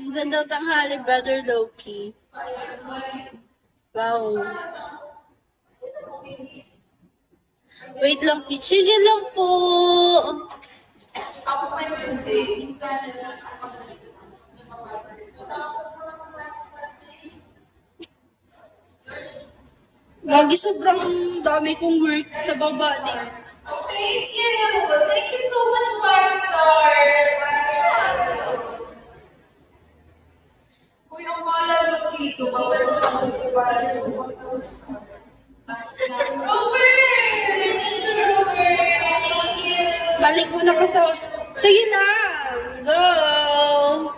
Magandang tanghali, Brother Loki. Wow. Wait lang, sige lang po. Ako pa yung day. Gagi, sobrang dami kong work sa baba niya. Okay, you. Thank you so much, 5 stars. Kuya, ang mahalaga dito, bawal mo ako para yung Robert! Thank you, Robert! Thank you! Balik mo na ka sa sige na. Go!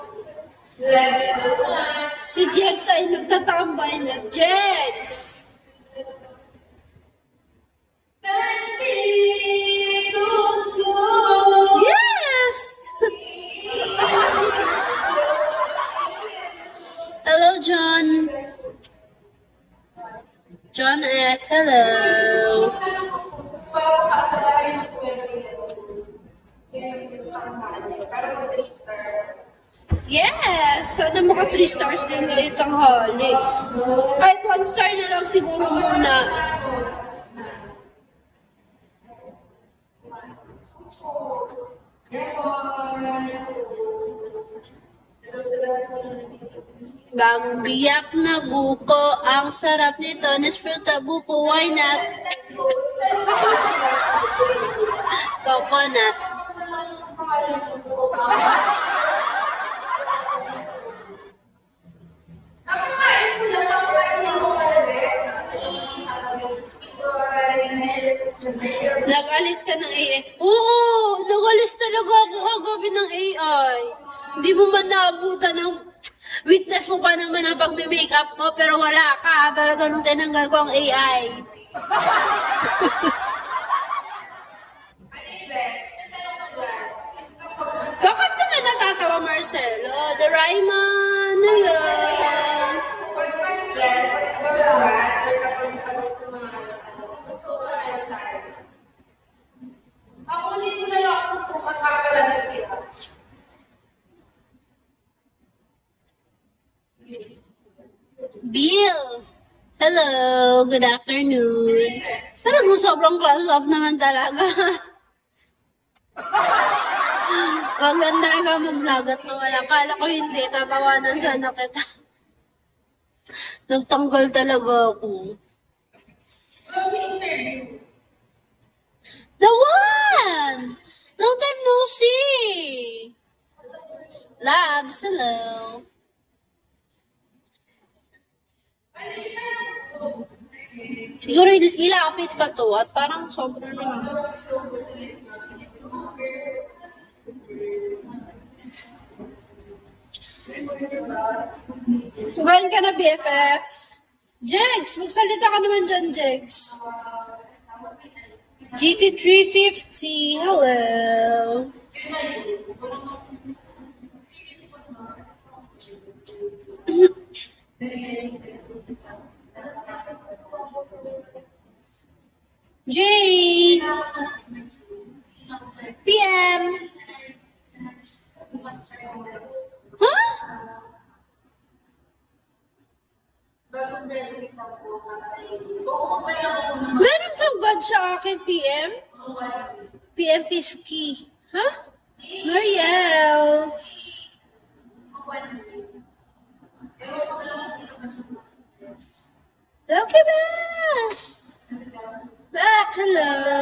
Si Jex ay nagtatambay na. Jex! Yes! Hello, John. John X, hello. Yes! Sana maka 3 stars din ngayon tanghali. Kahit 1 star na lang siguro muna. Bagong biyak na buko, ang sarap nito, Nesfruta buko, why not? Coconut. Nag-alis ka ng AI. Oo, nag-alis talaga ako kagabi ng AI. Hindi mo man naabutan ng witness mo pa naman ang pag-makeup ko, pero wala ka. Talaga nung tinanggal ko ang AI. Bakit naman natatawa, Marcelo? The Rayman, hello. Ako dito na lang ako kung makakalagat kita. Bill, hello, good afternoon. Talagang sobrang close up naman talaga. Maganda ka mag-vlog at mawala. Kala ko hindi, tatawanan sana kita. Nagtanggal talaga ako. The one! Long time no see! Labs, hello. Siguro ilapit pa to at parang sobrang naman. Kumain ka na, BFF? Jegs, magsalita ka naman dyan, Jegs. GT350, hello. J. PM. Huh? Meron kang badge sa akin, PM? PM Pisky. Huh? Noriel. Okay, Bass. Back, hello.